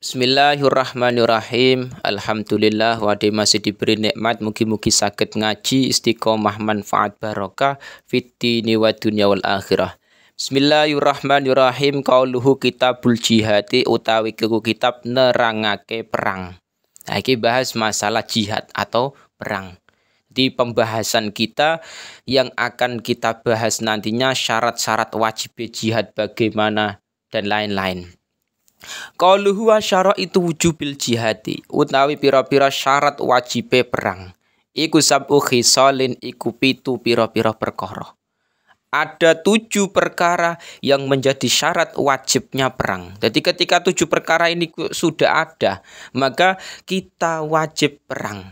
Bismillahirrahmanirrahim. Alhamdulillah wadi masih diberi nikmat, mugi-mugi saged ngaji istiqomah manfaat barokah fiddini wa dunya wal akhirah. Bismillahirrahmanirrahim. Qauluhu kitabul jihadi utawi kitab nerangake perang. Nah, iki bahas masalah jihad atau perang. Di pembahasan kita yang akan kita bahas nantinya syarat-syarat wajib jihad bagaimana dan lain-lain. Qauluhu wa syaraitu wujubil jihadi utawi pira-pira syarat wajibe perang. Iku sab'u khisalin iku 7 pira-pira perkara. Ada 7 perkara yang menjadi syarat wajibnya perang. Jadi ketika 7 perkara ini sudah ada, maka kita wajib perang.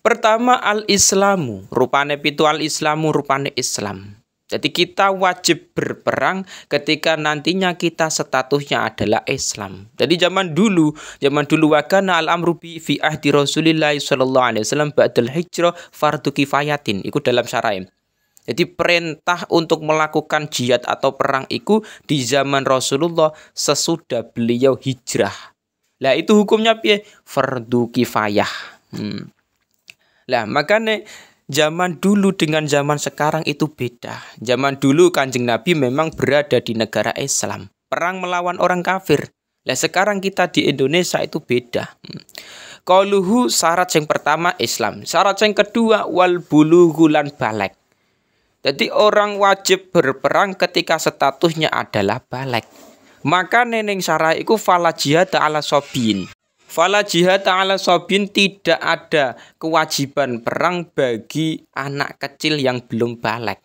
Pertama al-islamu, rupane 7 al-islamu rupane Islam. Jadi kita wajib berperang ketika nantinya kita statusnya adalah Islam. Jadi zaman dulu wa kana al-amru fi ahdi Rasulillah sallallahu alaihi wasallam ba'dal hijrah fardu kifayatin. Iku dalam syaraim. Jadi perintah untuk melakukan jihad atau perang itu di zaman Rasulullah sesudah beliau hijrah. Lah itu hukumnya piye? Fardu kifayah. Lah makanya zaman dulu dengan zaman sekarang itu beda. Zaman dulu Kanjeng Nabi memang berada di negara Islam, perang melawan orang kafir. Lah sekarang kita di Indonesia itu beda. Qauluhu syarat yang pertama Islam. Syarat yang kedua wal bulughu lan baligh. Jadi orang wajib berperang ketika statusnya adalah baligh. Maka neneng syarah iku fala jihad ala sobin. Fala jihad ala sobin, tidak ada kewajiban perang bagi anak kecil yang belum baligh.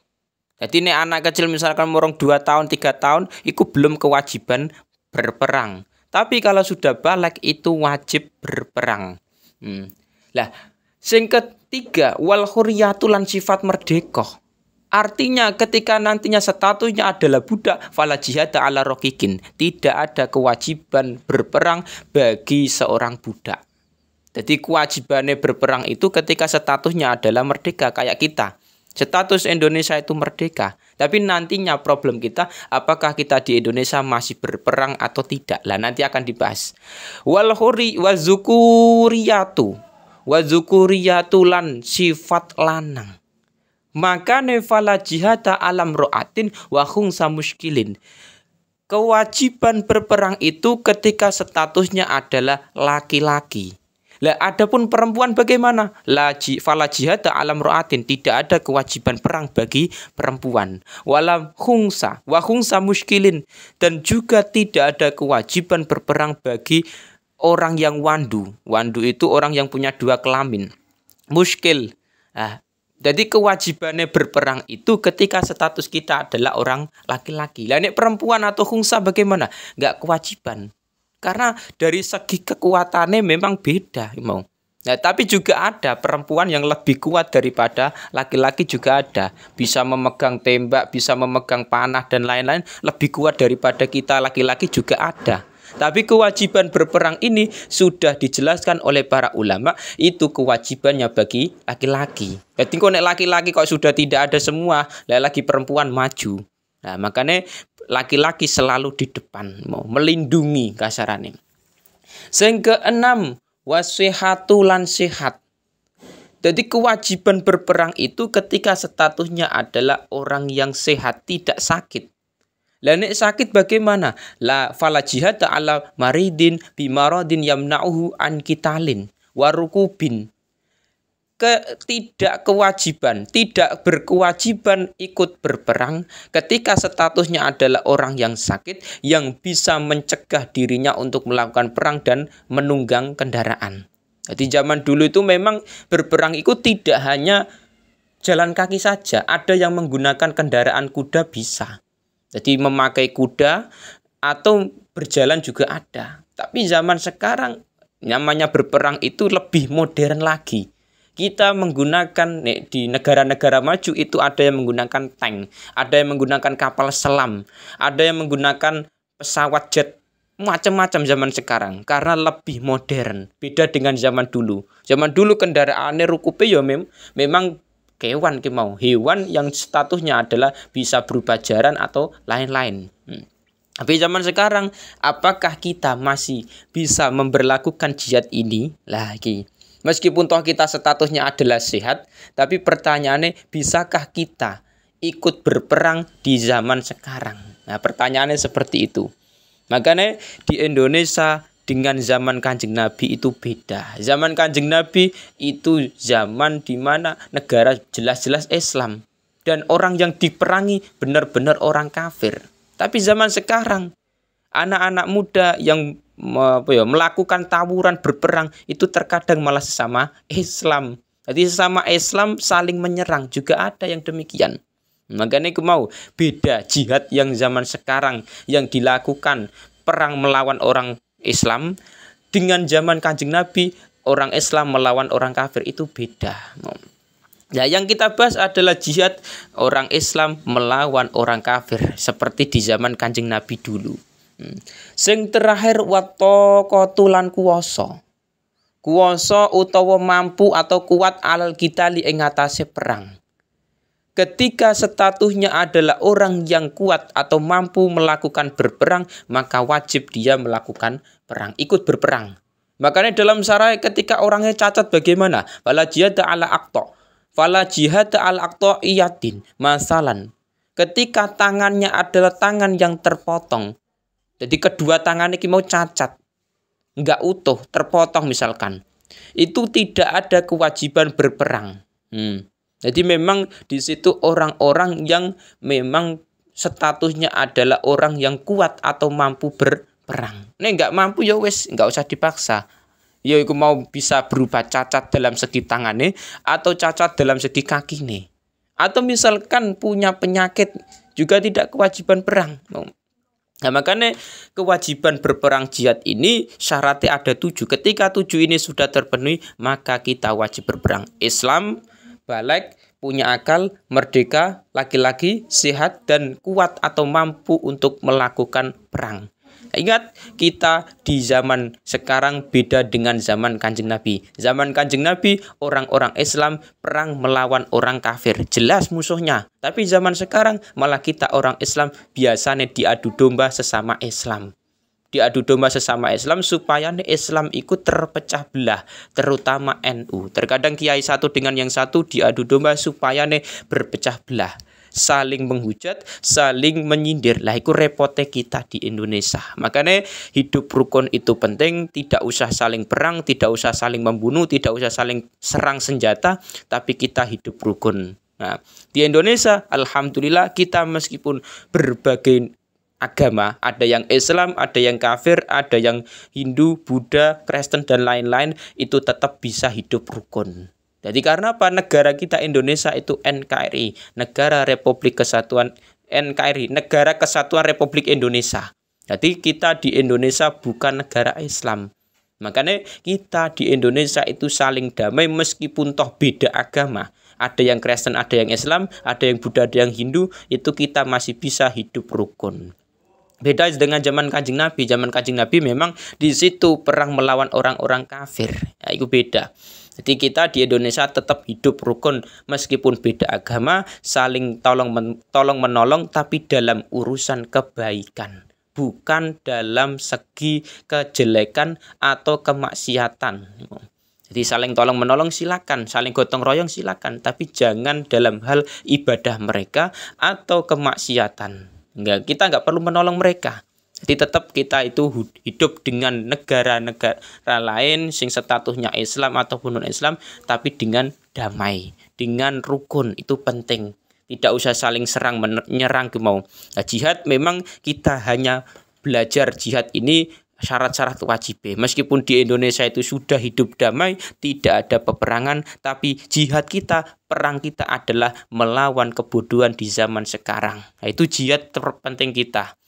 Jadi ini anak kecil misalkan umur 2 tahun, 3 tahun, itu belum kewajiban berperang. Tapi kalau sudah baligh itu wajib berperang. Lah, sing ketiga wal hurriyatu lan sifat merdeka. Artinya ketika nantinya statusnya adalah budak, fala jihad ala rokikin, tidak ada kewajiban berperang bagi seorang budak. Jadi kewajibannya berperang itu ketika statusnya adalah merdeka kayak kita. Status Indonesia itu merdeka. Tapi nantinya problem kita, apakah kita di Indonesia masih berperang atau tidak? Lah nanti akan dibahas. Wal huri wa zukuriyatu lan sifat lanang. Maka nefala jihada alam ro'atin wahung samuskilin. Kewajiban berperang itu ketika statusnya adalah laki-laki. Lah adapun perempuan bagaimana? Fala jihada alam ro'atin, tidak ada kewajiban perang bagi perempuan. Walam hungsa muskilin, dan juga tidak ada kewajiban berperang bagi orang yang wandu. Wandu itu orang yang punya 2 kelamin. Muskil. Jadi kewajibannya berperang itu ketika status kita adalah orang laki-laki. Lah ini perempuan atau khungsa bagaimana? Enggak kewajiban. Karena dari segi kekuatannya memang beda, mau. Nah, tapi juga ada perempuan yang lebih kuat daripada laki-laki juga ada. Bisa memegang tembak, bisa memegang panah dan lain-lain, lebih kuat daripada kita laki-laki juga ada. Tapi kewajiban berperang ini sudah dijelaskan oleh para ulama, itu kewajibannya bagi laki-laki. Jadi kalau laki-laki kok sudah tidak ada semua, lagi perempuan maju. Nah, makanya laki-laki selalu di depan, mau melindungi kasarannya. Yang keenam, wasihatu lan sehat. Jadi kewajiban berperang itu ketika statusnya adalah orang yang sehat, tidak sakit. Lah nek sakit bagaimana? La fala jihad ala maridin bimaradin yamna'uhu an kitalin warukubin. Tidak berkewajiban ikut berperang ketika statusnya adalah orang yang sakit yang bisa mencegah dirinya untuk melakukan perang dan menunggang kendaraan. Jadi zaman dulu itu memang berperang itu tidak hanya jalan kaki saja, ada yang menggunakan kendaraan kuda bisa. Jadi memakai kuda atau berjalan juga ada. Tapi zaman sekarang namanya berperang itu lebih modern lagi. Kita menggunakan di negara-negara maju itu ada yang menggunakan tank, ada yang menggunakan kapal selam, ada yang menggunakan pesawat jet, macam-macam zaman sekarang karena lebih modern. Beda dengan zaman dulu. Zaman dulu kendaraannya rukupe ya memang kewan hewan yang statusnya adalah bisa berubah jaran atau lain-lain. Tapi zaman sekarang, apakah kita masih bisa memberlakukan jihad ini? Lagi. Meskipun toh kita statusnya adalah sehat, tapi pertanyaannya, bisakah kita ikut berperang di zaman sekarang? Nah, pertanyaannya seperti itu. Makanya di Indonesia dengan zaman Kanjeng Nabi itu beda. Zaman Kanjeng Nabi itu zaman di mana negara jelas-jelas Islam. Dan orang yang diperangi benar-benar orang kafir. Tapi zaman sekarang, anak-anak muda yang melakukan tawuran berperang itu terkadang malah sesama Islam. Jadi sesama Islam saling menyerang, juga ada yang demikian. Makanya aku mau beda jihad yang zaman sekarang yang dilakukan perang melawan orang Islam dengan zaman Kanjeng Nabi orang Islam melawan orang kafir itu beda. Ya, yang kita bahas adalah jihad orang Islam melawan orang kafir seperti di zaman Kanjeng Nabi dulu. Sing terakhir wattaqatu lan kuwasa. Kuwasa utawa mampu atau kuat alal qitali ing atase perang. Ketika statusnya adalah orang yang kuat atau mampu melakukan berperang, maka wajib dia melakukan perang, ikut berperang. Makanya dalam syariat ketika orangnya cacat bagaimana? Fala jihad ala aqta. Fala jihad al-aqta'iyatin masalan. Ketika tangannya adalah tangan yang terpotong. Jadi kedua tangannya mau cacat. Enggak utuh, terpotong misalkan. Itu tidak ada kewajiban berperang. Jadi memang di situ orang-orang yang memang statusnya adalah orang yang kuat atau mampu berperang. Nek enggak mampu ya wis, enggak usah dipaksa. Ya iku mau bisa berubah cacat dalam segi tangannya atau cacat dalam segi kaki nih. Atau misalkan punya penyakit juga tidak kewajiban perang. Nah, makanya kewajiban berperang jihad ini syaratnya ada 7. Ketika 7 ini sudah terpenuhi, maka kita wajib berperang. Islam, balik, punya akal, merdeka, laki-laki, sehat, dan kuat atau mampu untuk melakukan perang. Ingat, kita di zaman sekarang beda dengan zaman Kanjeng Nabi. Zaman Kanjeng Nabi, orang-orang Islam perang melawan orang kafir. Jelas musuhnya. Tapi zaman sekarang, malah kita orang Islam biasanya diadu domba sesama Islam. Diadu domba sesama Islam supaya Islam ikut terpecah belah. Terutama NU. Terkadang kiai satu dengan yang satu diadu domba supaya berpecah belah. Saling menghujat, saling menyindir. Lah itu repotnya kita di Indonesia. Makanya hidup rukun itu penting. Tidak usah saling perang, tidak usah saling membunuh, tidak usah saling serang senjata, tapi kita hidup rukun. Nah, di Indonesia alhamdulillah kita meskipun berbagai agama, ada yang Islam, ada yang kafir, ada yang Hindu, Buddha, Kristen dan lain-lain, itu tetap bisa hidup rukun. Jadi karena apa? Negara kita Indonesia itu NKRI, Negara Republik Kesatuan NKRI, Negara Kesatuan Republik Indonesia. Jadi kita di Indonesia bukan negara Islam. Makanya kita di Indonesia itu saling damai meskipun toh beda agama. Ada yang Kristen, ada yang Islam, ada yang Buddha, ada yang Hindu, itu kita masih bisa hidup rukun. Beda dengan zaman Kanjeng Nabi. Zaman Kanjeng Nabi memang di situ perang melawan orang-orang kafir. Ya, itu beda. Jadi kita di Indonesia tetap hidup rukun meskipun beda agama, saling tolong menolong tapi dalam urusan kebaikan, bukan dalam segi kejelekan atau kemaksiatan. Jadi saling tolong menolong silakan, saling gotong royong silakan, tapi jangan dalam hal ibadah mereka atau kemaksiatan. Kita nggak perlu menolong mereka. Jadi tetap kita itu hidup dengan negara-negara lain sing statusnya Islam ataupun non-Islam, tapi dengan damai, dengan rukun, itu penting. Tidak usah saling serang menyerang mau. Nah, jihad memang kita hanya belajar jihad ini syarat-syarat wajib. Meskipun di Indonesia itu sudah hidup damai, tidak ada peperangan, tapi jihad kita, perang kita adalah melawan kebodohan di zaman sekarang. Nah, itu jihad terpenting kita.